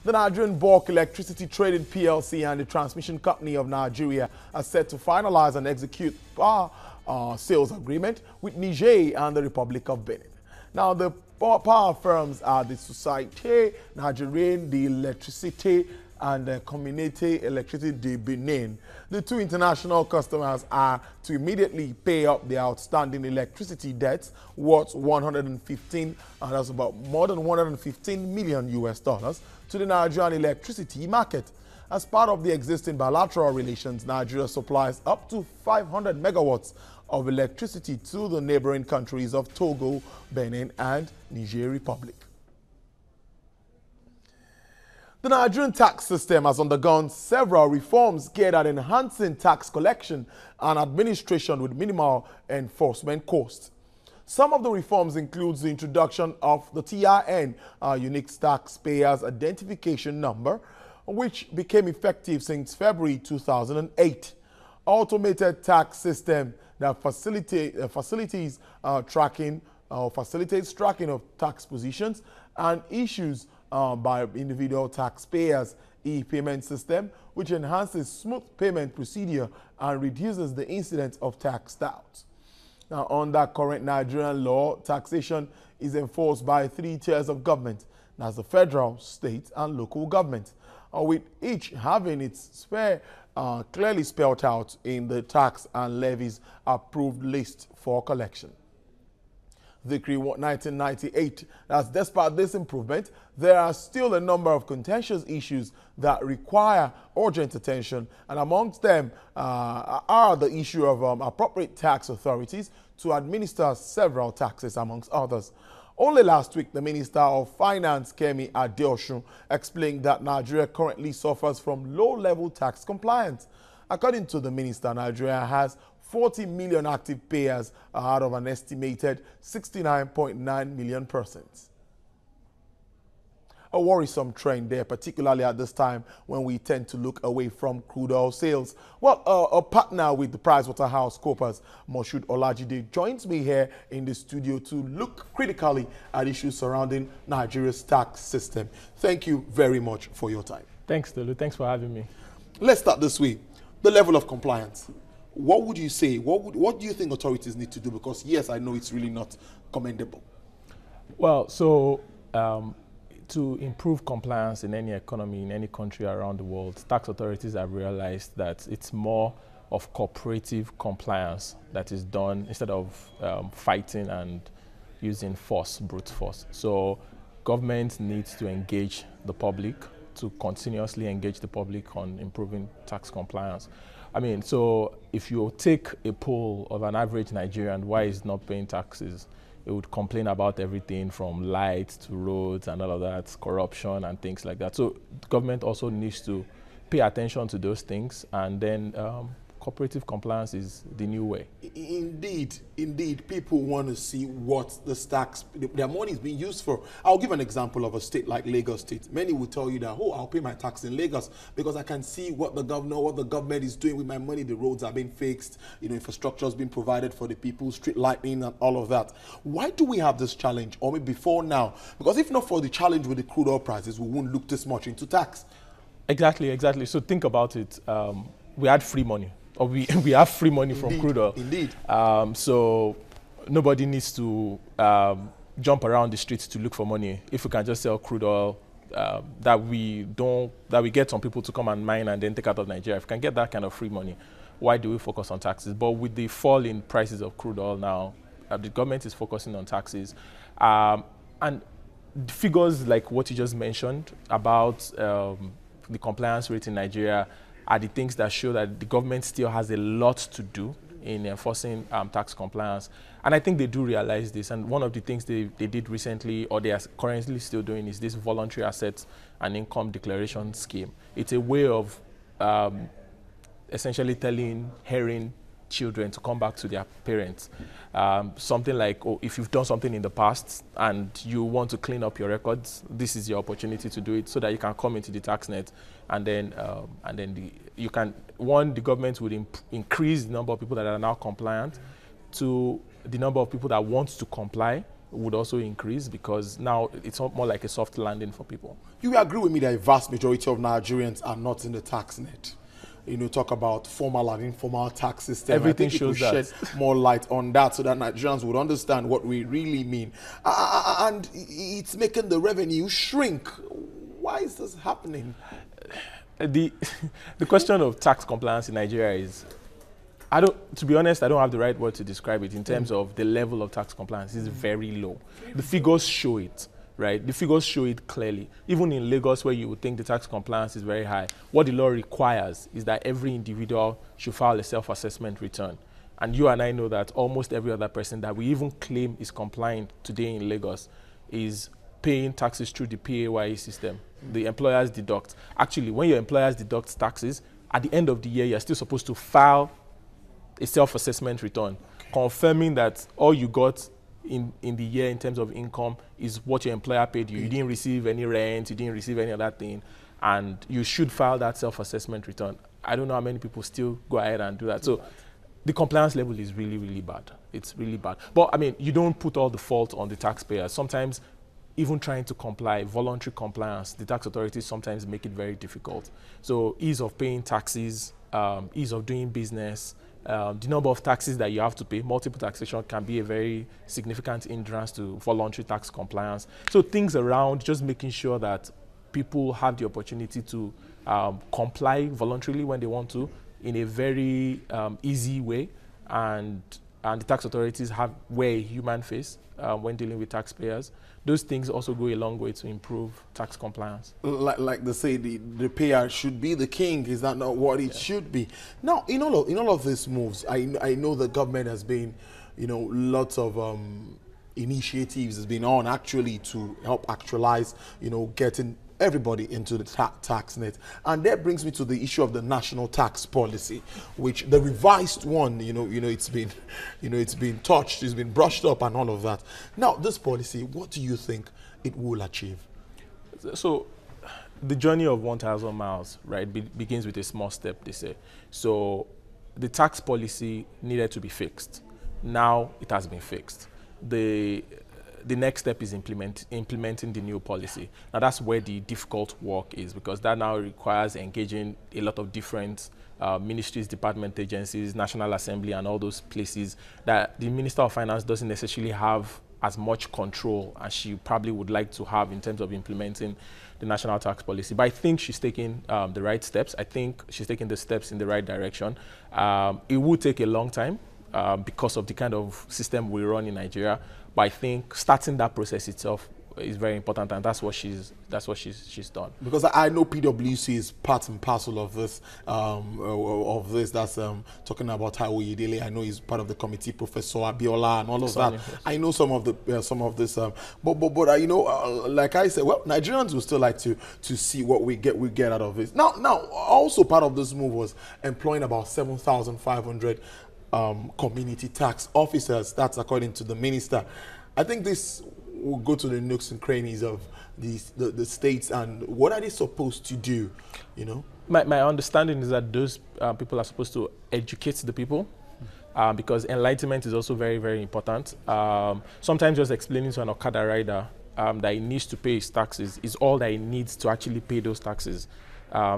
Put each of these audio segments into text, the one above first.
The Nigerian Bulk Electricity Trading PLC and the Transmission Company of Nigeria are set to finalize and execute power sales agreement with Niger and the Republic of Benin. Now, the power firms are the Société Nigérienne d'Électricité and the Communauté Électrique de Benin. The two international customers are to immediately pay up their outstanding electricity debts worth that's about more than 115 million US dollars to the Nigerian electricity market. As part of the existing bilateral relations, Nigeria supplies up to 500 megawatts of electricity to the neighboring countries of Togo, Benin, and Niger Republic. The Nigerian tax system has undergone several reforms geared at enhancing tax collection and administration with minimal enforcement costs. Some of the reforms include the introduction of the TIN, Unique Taxpayers Identification Number, which became effective since February 2008. Automated tax system that facilitates tracking of tax positions and issues by individual taxpayers, e-payment system, which enhances smooth payment procedure and reduces the incidence of tax doubts. Now, under current Nigerian law, taxation is enforced by 3 tiers of government. That's the federal, state, and local government, with each having its sphere clearly spelled out in the tax and levies approved list for collection. Decree 1998. That's despite this improvement, there are still a number of contentious issues that require urgent attention, and amongst them are the issue of appropriate tax authorities to administer several taxes, amongst others. Only last week, the Minister of Finance, Kemi Adeosun, explained that Nigeria currently suffers from low-level tax compliance. According to the minister, Nigeria has 40 million active payers out of an estimated 69.9 million persons. A worrisome trend there, particularly at this time when we tend to look away from crude oil sales. Well, a partner with the PricewaterhouseCoopers, Moshood Olajide, joins me here in the studio to look critically at issues surrounding Nigeria's tax system. Thank you very much for your time. Thanks, Tolu. Thanks for having me. Let's start this way. The level of compliance. What would you say? What do you think authorities need to do? Because, yes, I know it's really not commendable. Well, so to improve compliance in any economy, in any country around the world, tax authorities have realized that it's more of cooperative compliance that is done instead of fighting and using force, brute force. So government needs to engage the public, to continuously engage the public on improving tax compliance. I mean, so if you take a poll of an average Nigerian why he's not paying taxes, it would complain about everything from lights to roads and all of that, corruption and things like that. So the government also needs to pay attention to those things, and then cooperative compliance is the new way. Indeed, people want to see what their money is being used for. I'll give an example of a state like Lagos State. Many will tell you that, oh, I'll pay my tax in Lagos because I can see what the government is doing with my money. The roads are being fixed, infrastructure is being provided for the people, street lighting and all of that. Why do we have this challenge, or maybe before now? Because if not for the challenge with the crude oil prices, we wouldn't look this much into tax. Exactly. So think about it. We had free money. Or we have free money from crude oil. Indeed. So nobody needs to jump around the streets to look for money. If we can just sell crude oil that we get some people to come and mine and then take out of Nigeria, if we can get that kind of free money, why do we focus on taxes? But with the fall in prices of crude oil now, the government is focusing on taxes. And figures like what you just mentioned about the compliance rate in Nigeria are the things that show that the government still has a lot to do in enforcing tax compliance. And I think they do realize this. And one of the things they did recently, or they are currently still doing, is this voluntary assets and income declaration scheme. It's a way of essentially telling herring children to come back to their parents. Something like, oh, if you've done something in the past and you want to clean up your records, this is your opportunity to do it so that you can come into the tax net, and then the government would increase the number of people that are now compliant to the number of people that want to comply would also increase, because now it's more like a soft landing for people. You agree with me that a vast majority of Nigerians are not in the tax net? You know, talk about formal and informal tax system. Everything I think shows it will that. shed more light on that so that Nigerians would understand what we really mean. And it's making the revenue shrink. Why is this happening? The question of tax compliance in Nigeria is, to be honest, I don't have the right word to describe it in terms of the level of tax compliance. It's very low. The figures show it, right? The figures show it clearly. Even in Lagos, where you would think the tax compliance is very high, what the law requires is that every individual should file a self-assessment return. And you and I know that almost every other person that we even claim is compliant today in Lagos is paying taxes through the PAYE system. The employers deduct. Actually, when your employers deduct taxes, at the end of the year, you're still supposed to file a self-assessment return, confirming that all you got in the year in terms of income is what your employer paid you. You didn't receive any rent, you didn't receive any other thing, and you should file that self-assessment return. I don't know how many people still go ahead and do that. So the compliance level is really, really bad. It's really bad. But I mean, you don't put all the fault on the taxpayers. Sometimes even trying to comply, voluntary compliance, the tax authorities sometimes make it very difficult. So ease of paying taxes, ease of doing business, the number of taxes that you have to pay, multiple taxation can be a very significant hindrance to voluntary tax compliance. So things around just making sure that people have the opportunity to comply voluntarily when they want to in a very easy way, and the tax authorities wear a human face when dealing with taxpayers. Those things also go a long way to improve tax compliance. Like they say, the payer should be the king. Is that not what it should be? Now, in all of these moves, I know the government has been, lots of initiatives has been on actually to help actualize, getting everybody into the tax net. And that brings me to the issue of the national tax policy, which the revised one, it's been touched, it's been brushed up and all of that. Now, this policy, what do you think it will achieve? So the journey of 1,000 miles, right, begins with a small step, they say. So the tax policy needed to be fixed. Now it has been fixed. The next step is implementing the new policy. Now that's where the difficult work is, because that now requires engaging a lot of different ministries, department agencies, National Assembly, and all those places that the Minister of Finance doesn't necessarily have as much control as she probably would like to have in terms of implementing the national tax policy. But I think she's taking the right steps. I think she's taking the steps in the right direction. It will take a long time because of the kind of system we run in Nigeria. But I think starting that process itself is very important, and that's what she's done. Because I know PwC is part and parcel of this. That's talking about Taiwo Oyedele. I know he's part of the committee. Professor Abiola and all of that. Yes. I know some of this. But like I said, well, Nigerians will still like to see what we get out of this. Now, also part of this move was employing about 7,500. Community tax officers. That's according to the minister. I think this will go to the nooks and crannies of the states. And what are they supposed to do? My understanding is that those people are supposed to educate the people, because enlightenment is also very, very important. Sometimes just explaining to an Okada rider that he needs to pay his taxes is all that he needs to actually pay those taxes.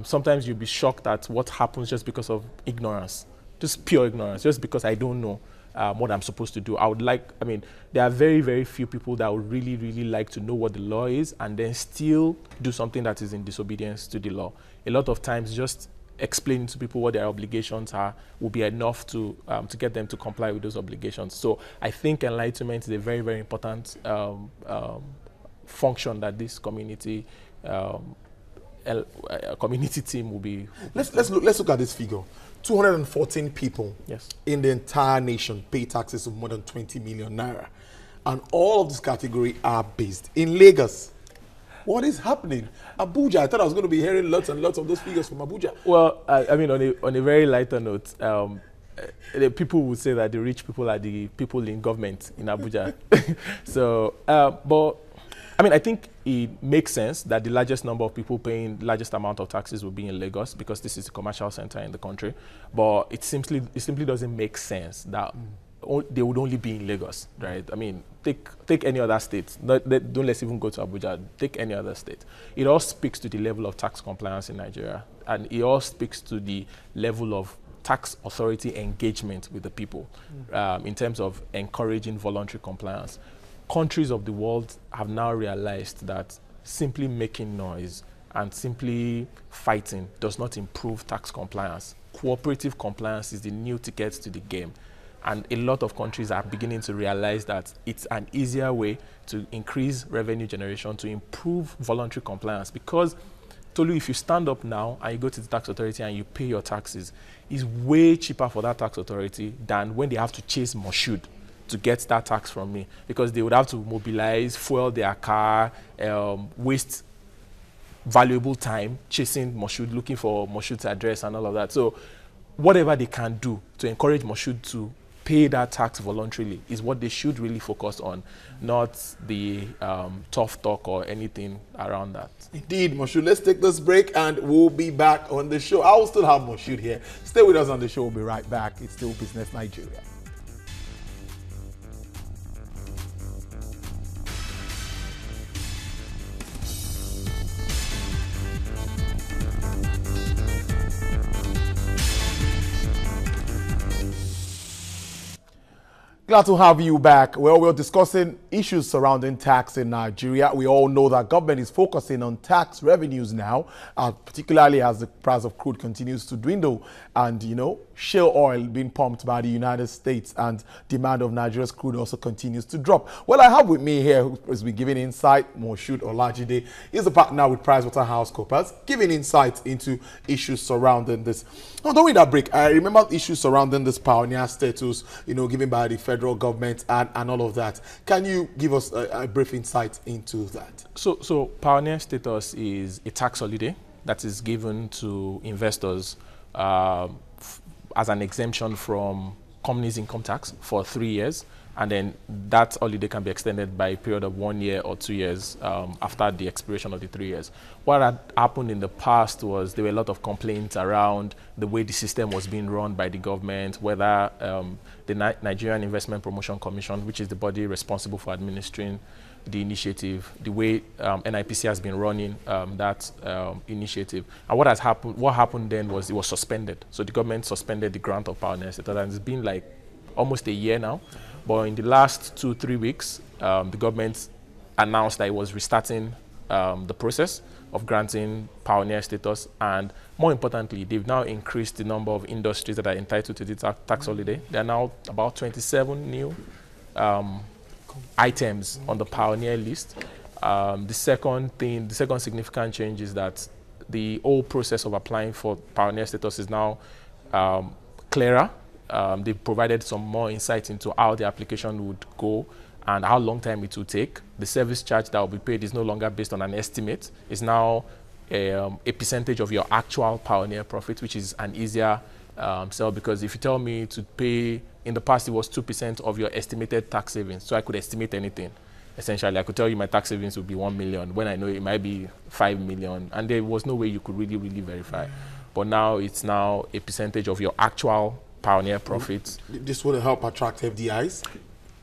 Sometimes you'll be shocked at what happens just because of ignorance. Just pure ignorance, just because I don't know what I'm supposed to do. There are very, very few people that would really, really like to know what the law is and then still do something that is in disobedience to the law. A lot of times just explaining to people what their obligations are will be enough to get them to comply with those obligations. So I think enlightenment is a very, very important function that this community team will be. Let's look at this figure. 214 people in the entire nation pay taxes of more than 20 million naira. And all of this category are based in Lagos. What is happening? Abuja, I thought I was going to be hearing lots and lots of those figures from Abuja. Well, on a very lighter note, the people would say that the rich people are the people in government in Abuja. So, but I think it makes sense that the largest number of people paying the largest amount of taxes will be in Lagos, because this is a commercial center in the country. But it simply doesn't make sense that they would only be in Lagos, right? I mean, take any other state. Don't let's even go to Abuja. Take any other state. It all speaks to the level of tax compliance in Nigeria, and it all speaks to the level of tax authority engagement with the people in terms of encouraging voluntary compliance. Countries of the world have now realized that simply making noise and simply fighting does not improve tax compliance. Cooperative compliance is the new ticket to the game. And a lot of countries are beginning to realize that it's an easier way to increase revenue generation, to improve voluntary compliance. Because, Tolu, if you stand up now and you go to the tax authority and you pay your taxes, it's way cheaper for that tax authority than when they have to chase Moshood to get that tax from me, because they would have to mobilize, fuel their car, waste valuable time chasing Moshood, looking for Moshood's address and all of that. So whatever they can do to encourage Moshood to pay that tax voluntarily is what they should really focus on, not the tough talk or anything around that. Indeed, Moshood. Let's take this break and we'll be back on the show. I will still have Moshood here. Stay with us on the show. We'll be right back. It's still Business Nigeria. Glad to have you back. Well, we're discussing issues surrounding tax in Nigeria. We all know that government is focusing on tax revenues now, particularly as the price of crude continues to dwindle and, you know, shale oil being pumped by the United States and demand of Nigeria's crude also continues to drop. Well, I have with me here, who has been giving insight, Moshood Olajide. He's a partner with PricewaterhouseCoopers, giving insight into issues surrounding this. Now, during that break, I remember issues surrounding this pioneer status, you know, given by the federal government and all of that. Can you give us a brief insight into that? So pioneer status is a tax holiday that is given to investors as an exemption from companies' income tax for 3 years, and then that holiday can be extended by a period of 1 year or 2 years after the expiration of the 3 years. What had happened in the past was there were a lot of complaints around the way the system was being run by the government, whether the Nigerian Investment Promotion Commission, which is the body responsible for administering the initiative, the way NIPC has been running that initiative. And what happened then was it was suspended. So the government suspended the grant of pioneer status, and it's been like almost a year now. But in the last 2-3 weeks, the government announced that it was restarting the process of granting pioneer status, and more importantly, they've now increased the number of industries that are entitled to the tax holiday. There are now about 27 new items on the pioneer list. The second significant change is that the whole process of applying for pioneer status is now clearer. They've provided some more insight into how the application would go and how long time it will take. The service charge that will be paid is no longer based on an estimate. It's now a percentage of your actual pioneer profit, which is an easier sell, because if you tell me to pay, in the past it was 2% of your estimated tax savings, so I could estimate anything. Essentially, I could tell you my tax savings would be 1 million when I know it might be 5 million, and there was no way you could really verify. But now it's now a percentage of your actual pioneer profits. This would help attract FDIs?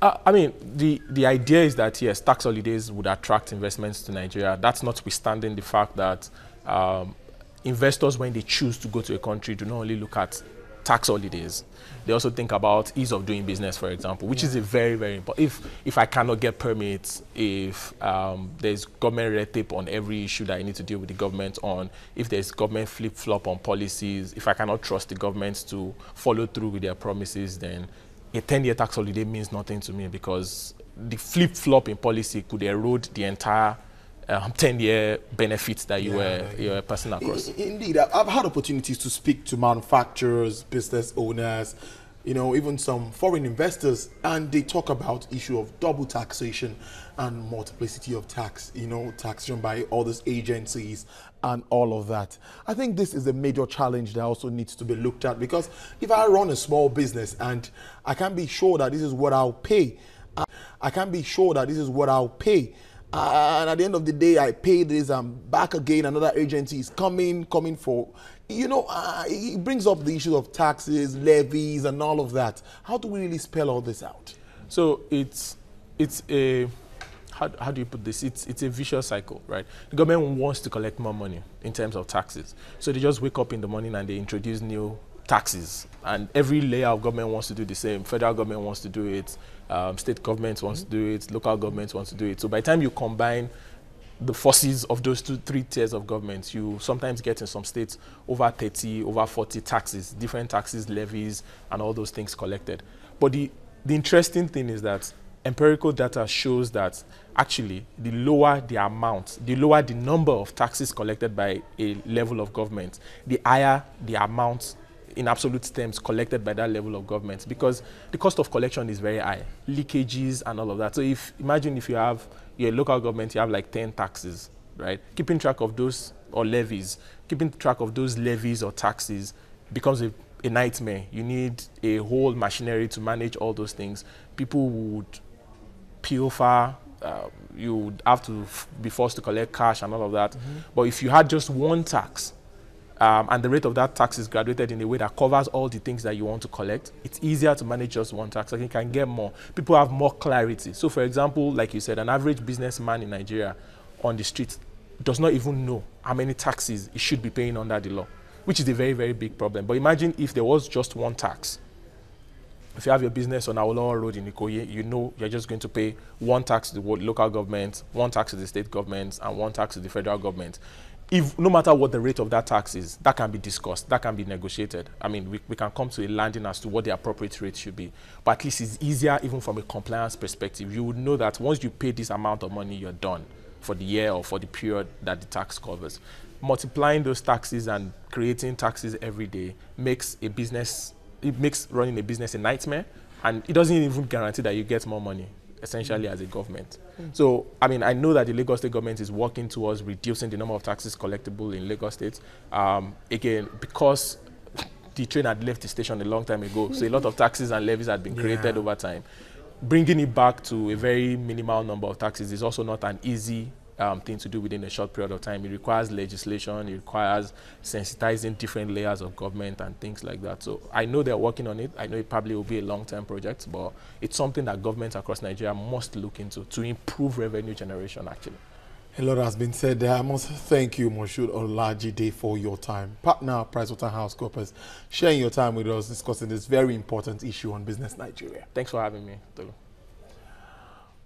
I mean, the idea is that, yes, tax holidays would attract investments to Nigeria. That's notwithstanding the fact that investors, when they choose to go to a country, do not only look at tax holidays. They also think about ease of doing business, for example, which is a very important. If I cannot get permits, if there's government red tape on every issue that I need to deal with the government on, if there's government flip-flop on policies, if I cannot trust the government to follow through with their promises, then a 10-year tax holiday means nothing to me, because the flip-flop in policy could erode the entire 10-year benefits that you were passing across. Indeed, I've had opportunities to speak to manufacturers, business owners, you know, even some foreign investors, and they talk about issue of double taxation and multiplicity of tax, you know, taxation by all these agencies and all of that. I think this is a major challenge that also needs to be looked at, because if I run a small business and I can't be sure that this is what I'll pay, I can't be sure that this is what I'll pay, and at the end of the day, I pay this, I'm back again, another agency is coming for, it brings up the issue of taxes, levies, and all of that. How do we really spell all this out? So it's a, how do you put this? It's a vicious cycle, right? The government wants to collect more money in terms of taxes. So they just wake up in the morning and they introduce new taxes. And every layer of government wants to do the same. Federal government wants to do it. State government wants to do it. Local government wants to do it. So by the time you combine the forces of those three tiers of government, you sometimes get in some states over 30, over 40 taxes, different taxes, levies, and all those things collected. But the interesting thing is that empirical data shows that actually the lower the amount, the lower the number of taxes collected by a level of government, the higher the amount in absolute terms collected by that level of government, because the cost of collection is very high, leakages and all of that. So imagine if you have your local government, you have like 10 taxes, right? Keeping track of those, or levies, keeping track of those levies or taxes becomes a nightmare. You need a whole machinery to manage all those things. People would pilfer, you would have to be forced to collect cash and all of that. Mm-hmm. But if you had just one tax, and the rate of that tax is graduated in a way that covers all the things that you want to collect, it's easier to manage just one tax. Like you can get more. People have more clarity. So for example, like you said, an average businessman in Nigeria on the street does not even know how many taxes he should be paying under the law, which is a very, very big problem. But imagine if there was just one tax. If you have your business on Awolowo Road in Ikoyi, you know you're just going to pay one tax to the local government, one tax to the state government, and one tax to the federal government. If no matter what the rate of that tax is, that can be discussed, that can be negotiated. I mean, we can come to a landing as to what the appropriate rate should be. But at least it's easier even from a compliance perspective. You would know that once you pay this amount of money, you're done for the year or for the period that the tax covers. Multiplying those taxes and creating taxes every day makes running a business a nightmare, and it doesn't even guarantee that you get more money, essentially, as a government. So, I mean, I know that the Lagos State government is working towards reducing the number of taxes collectible in Lagos State. Again, because the train had left the station a long time ago, so a lot of taxes and levies had been created over time. Bringing it back to a very minimal number of taxes is also not an easy thing to do within a short period of time. It requires legislation, it requires sensitizing different layers of government and things like that. So I know they're working on it. I know it probably will be a long-term project, but it's something that governments across Nigeria must look into to improve revenue generation, actually. A lot has been said there. I must thank you, Moshood Olajide, for your time. Partner, PricewaterhouseCoopers, sharing your time with us, discussing this very important issue on Business Nigeria. Thanks for having me, Tolu.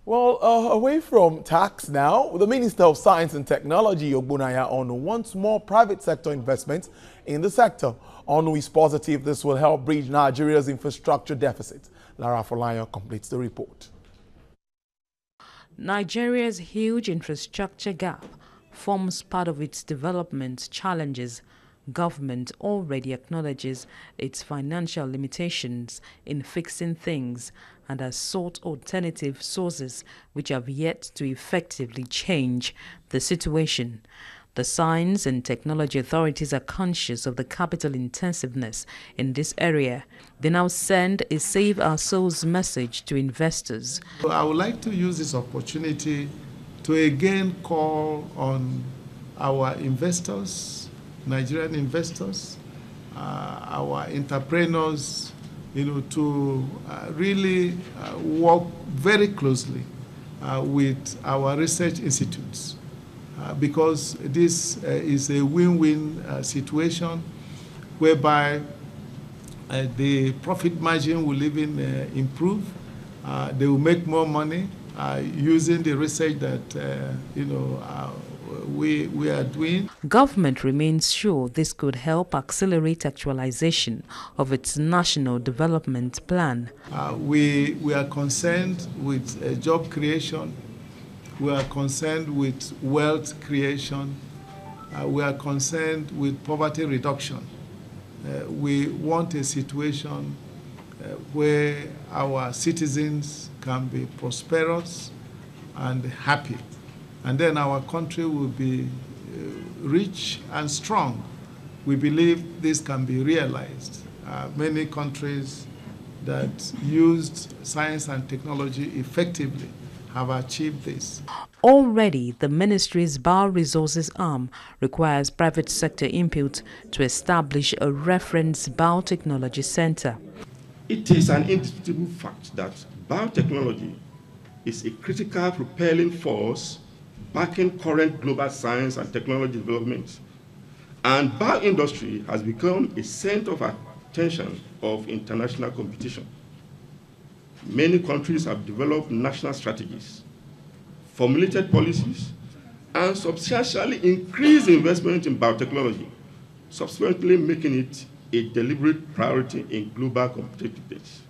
Well, away from tax now, the Minister of Science and Technology, Ogbonnaya Onu, wants more private sector investment in the sector. Onu is positive this will help bridge Nigeria's infrastructure deficit. Lara Folayan completes the report. Nigeria's huge infrastructure gap forms part of its development challenges. Government already acknowledges its financial limitations in fixing things and has sought alternative sources which have yet to effectively change the situation. The Science and Technology authorities are conscious of the capital intensiveness in this area. They now send a Save Our Souls message to investors. I would like to use this opportunity to again call on our investors, Nigerian investors, our entrepreneurs, to really work very closely with our research institutes, because this is a win-win situation whereby the profit margin will even improve. They will make more money using the research that we are doing. Government remains sure this could help accelerate actualization of its national development plan. We are concerned with job creation. We are concerned with wealth creation. We are concerned with poverty reduction. We want a situation where our citizens can be prosperous and happy. And then our country will be rich and strong. We believe this can be realized. Many countries that used science and technology effectively have achieved this. Already, the ministry's bioresources arm requires private sector input to establish a reference biotechnology center. It is an indisputable fact that biotechnology is a critical propelling force backing current global science and technology development, and bioindustry has become a center of attention of international competition. Many countries have developed national strategies, formulated policies, and substantially increased investment in biotechnology, subsequently making it a deliberate priority in global competitiveness.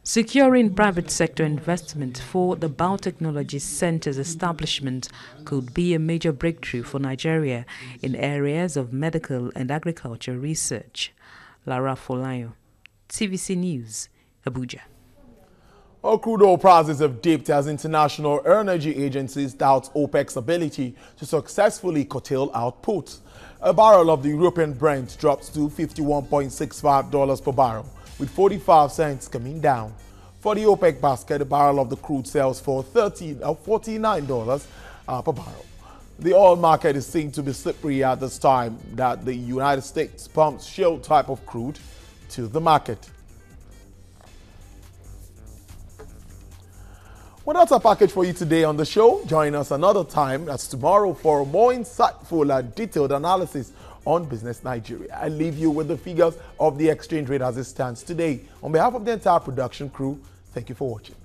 Securing private sector investment for the biotechnology center's establishment could be a major breakthrough for Nigeria in areas of medical and agriculture research. Lara Folayo, TVC News, Abuja. Well, crude oil prices have dipped as international energy agencies doubt OPEC's ability to successfully curtail output. A barrel of the European Brent drops to $51.65 per barrel, with 45 cents coming down. For the OPEC basket, a barrel of the crude sells for $49 per barrel. The oil market is seen to be slippery at this time that the United States pumps shale type of crude to the market. Well, that's our package for you today on the show. Join us another time, that's tomorrow, for a more insightful and detailed analysis on Business Nigeria. I leave you with the figures of the exchange rate as it stands today. On behalf of the entire production crew, thank you for watching.